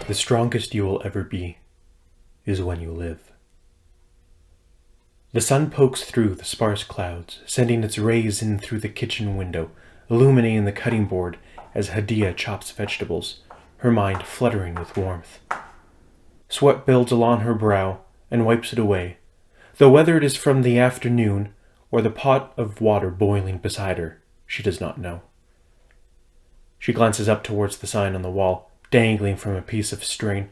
The strongest you will ever be is when you live. The sun pokes through the sparse clouds, sending its rays in through the kitchen window, illuminating the cutting board as Hadia chops vegetables, her mind fluttering with warmth. Sweat builds along her brow and wipes it away, though whether it is from the afternoon or the pot of water boiling beside her, she does not know. She glances up towards the sign on the wall, dangling from a piece of string,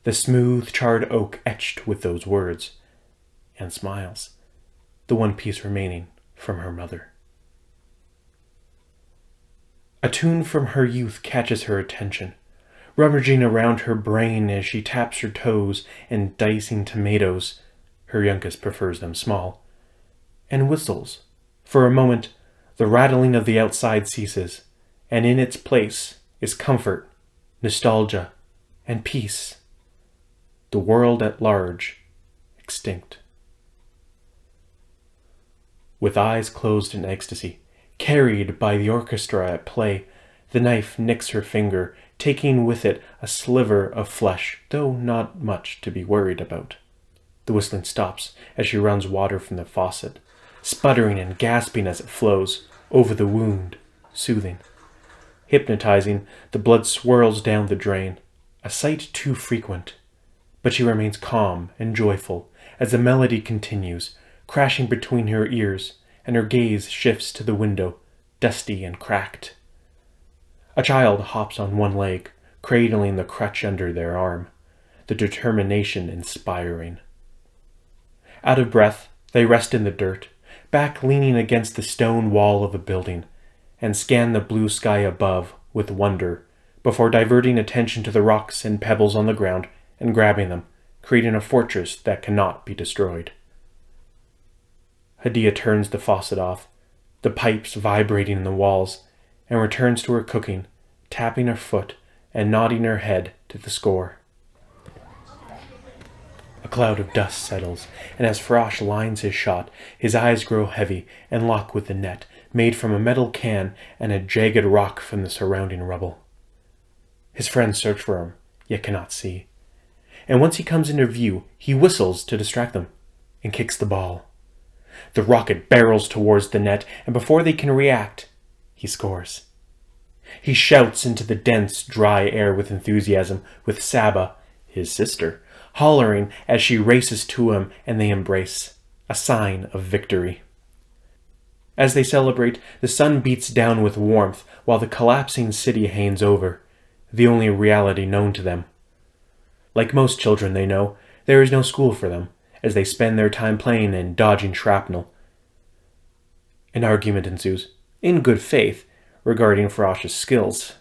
the smooth charred oak etched with those words, and smiles, the one piece remaining from her mother. A tune from her youth catches her attention, rummaging around her brain as she taps her toes and dicing tomatoes, her youngest prefers them small, and whistles. For a moment, the rattling of the outside ceases, and in its place is comfort, nostalgia, and peace. The world at large, extinct. With eyes closed in ecstasy, carried by the orchestra at play, the knife nicks her finger, taking with it a sliver of flesh, though not much to be worried about. The whistling stops as she runs water from the faucet, sputtering and gasping as it flows, over the wound, soothing. Hypnotizing, the blood swirls down the drain, a sight too frequent. But she remains calm and joyful as the melody continues, crashing between her ears, and her gaze shifts to the window, dusty and cracked. A child hops on one leg, cradling the crutch under their arm, the determination inspiring. Out of breath, they rest in the dirt, back leaning against the stone wall of a building, and scan the blue sky above with wonder, before diverting attention to the rocks and pebbles on the ground and grabbing them, creating a fortress that cannot be destroyed. Hadia turns the faucet off, the pipes vibrating in the walls, and returns to her cooking, tapping her foot and nodding her head to the score. A cloud of dust settles, and as Frosh lines his shot, his eyes grow heavy and lock with the net, made from a metal can and a jagged rock from the surrounding rubble. His friends search for him, yet cannot see. And once he comes into view, he whistles to distract them, and kicks the ball. The rocket barrels towards the net, and before they can react, he scores. He shouts into the dense, dry air with enthusiasm, with Saba, his sister, hollering as she races to him and they embrace, a sign of victory. As they celebrate, the sun beats down with warmth while the collapsing city hangs over, the only reality known to them. Like most children they know, there is no school for them, as they spend their time playing and dodging shrapnel. An argument ensues, in good faith, regarding Frosh's skills.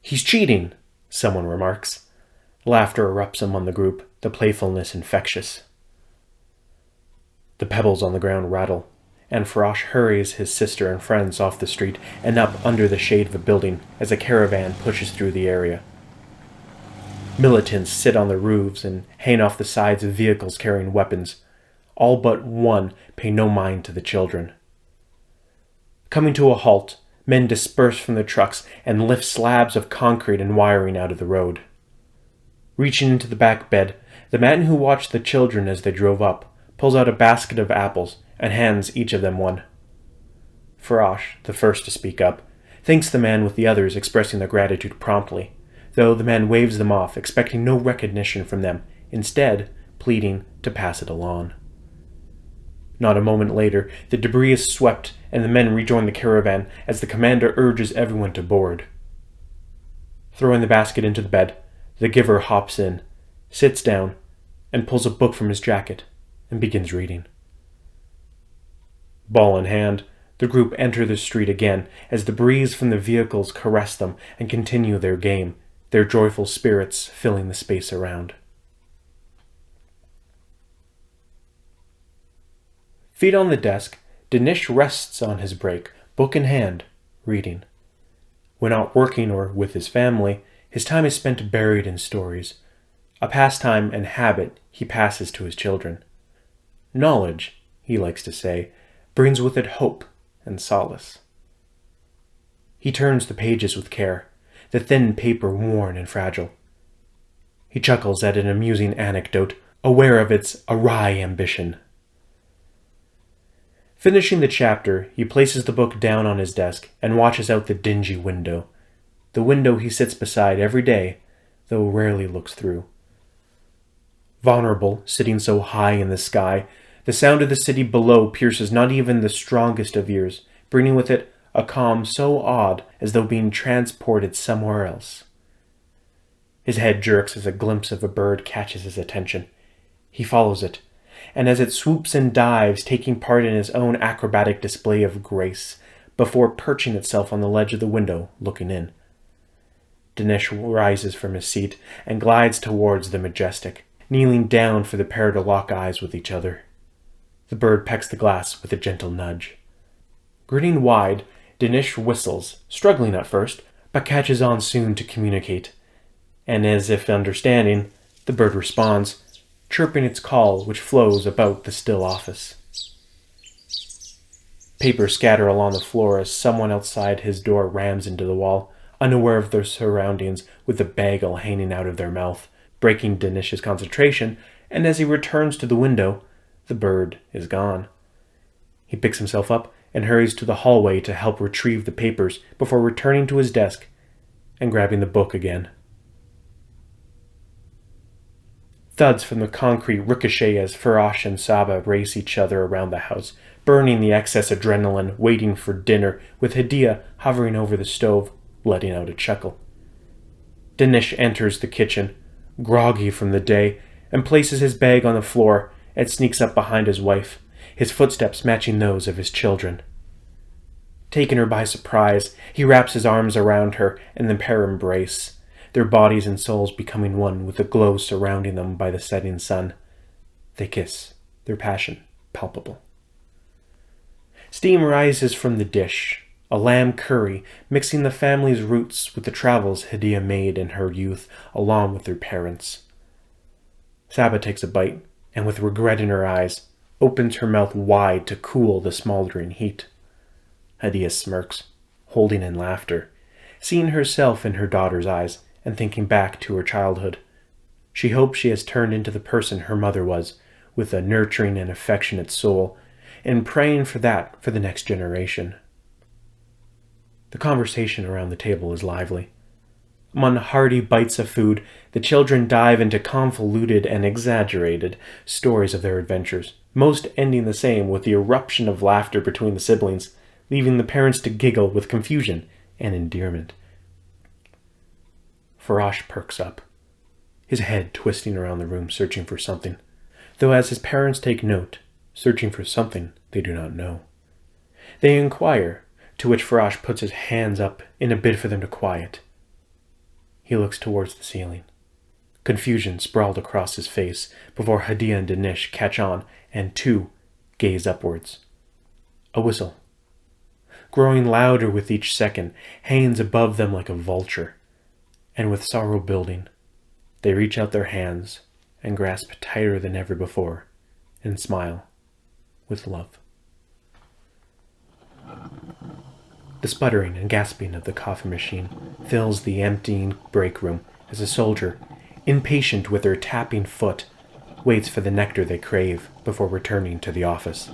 "He's cheating," someone remarks. Laughter erupts among the group, the playfulness infectious. The pebbles on the ground rattle, and Frosh hurries his sister and friends off the street and up under the shade of a building as a caravan pushes through the area. Militants sit on the roofs and hang off the sides of vehicles carrying weapons. All but one pay no mind to the children. Coming to a halt, men disperse from the trucks and lift slabs of concrete and wiring out of the road. Reaching into the back bed, the man who watched the children as they drove up pulls out a basket of apples and hands each of them one. Frosh, the first to speak up, thanks the man with the others expressing their gratitude promptly, though the man waves them off, expecting no recognition from them, instead pleading to pass it along. Not a moment later, the debris is swept and the men rejoin the caravan as the commander urges everyone to board. Throwing the basket into the bed, the giver hops in, sits down, and pulls a book from his jacket and begins reading. Ball in hand, the group enter the street again as the breeze from the vehicles caress them and continue their game, their joyful spirits filling the space around. Feet on the desk, Dinesh rests on his break, book in hand, reading. When out working or with his family, his time is spent buried in stories, a pastime and habit he passes to his children. Knowledge, he likes to say, brings with it hope and solace. He turns the pages with care, the thin paper worn and fragile. He chuckles at an amusing anecdote, aware of its awry ambition. Finishing the chapter, he places the book down on his desk and watches out the dingy window. The window he sits beside every day, though rarely looks through. Vulnerable, sitting so high in the sky, the sound of the city below pierces not even the strongest of ears, bringing with it a calm so odd as though being transported somewhere else. His head jerks as a glimpse of a bird catches his attention. He follows it, and as it swoops and dives, taking part in its own acrobatic display of grace, before perching itself on the ledge of the window, looking in. Dinesh rises from his seat and glides towards the majestic, kneeling down for the pair to lock eyes with each other. The bird pecks the glass with a gentle nudge. Grinning wide, Dinesh whistles, struggling at first, but catches on soon to communicate. And as if understanding, the bird responds, chirping its call which flows about the still office. Papers scatter along the floor as someone outside his door rams into the wall, unaware of their surroundings, with the bagel hanging out of their mouth, breaking Dinesh's concentration, and as he returns to the window, the bird is gone. He picks himself up and hurries to the hallway to help retrieve the papers before returning to his desk and grabbing the book again. Thuds from the concrete ricochet as Farash and Saba race each other around the house, burning the excess adrenaline, waiting for dinner, with Hadia hovering over the stove, letting out a chuckle. Dinesh enters the kitchen, groggy from the day, and places his bag on the floor and sneaks up behind his wife, his footsteps matching those of his children. Taking her by surprise, he wraps his arms around her and the pair embrace, their bodies and souls becoming one with the glow surrounding them by the setting sun. They kiss, their passion palpable. Steam rises from the dish, a lamb curry, mixing the family's roots with the travels Hadia made in her youth along with their parents. Saba takes a bite, and with regret in her eyes, opens her mouth wide to cool the smoldering heat. Hadia smirks, holding in laughter, seeing herself in her daughter's eyes and thinking back to her childhood. She hopes she has turned into the person her mother was, with a nurturing and affectionate soul, and praying for that for the next generation. The conversation around the table is lively. Among hearty bites of food, the children dive into convoluted and exaggerated stories of their adventures, most ending the same with the eruption of laughter between the siblings, leaving the parents to giggle with confusion and endearment. Farash perks up, his head twisting around the room, searching for something, though as his parents take note, searching for something they do not know. They inquire, to which Farash puts his hands up in a bid for them to quiet. He looks towards the ceiling. Confusion sprawled across his face before Hadia and Dinesh catch on and, too, gaze upwards. A whistle, growing louder with each second, hangs above them like a vulture, and with sorrow building, they reach out their hands and grasp tighter than ever before, and smile with love. The sputtering and gasping of the coffee machine fills the emptying break room as a soldier, impatient with her tapping foot, waits for the nectar they crave before returning to the office.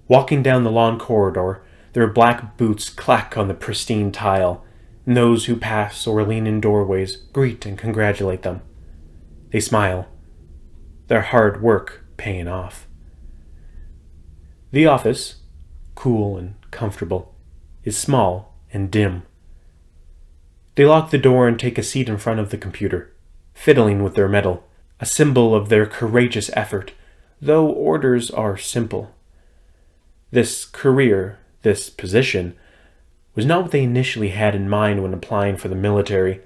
Walking down the long corridor, their black boots clack on the pristine tile, and those who pass or lean in doorways greet and congratulate them. They smile, their hard work paying off. The office, cool and comfortable, is small and dim. They lock the door and take a seat in front of the computer, fiddling with their metal, a symbol of their courageous effort, though orders are simple. This career, this position, was not what they initially had in mind when applying for the military,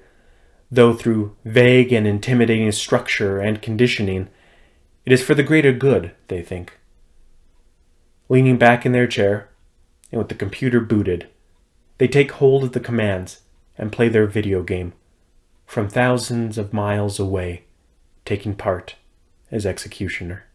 though through vague and intimidating structure and conditioning, it is for the greater good, they think. Leaning back in their chair, and with the computer booted, they take hold of the commands and play their video game, from thousands of miles away, taking part as executioner.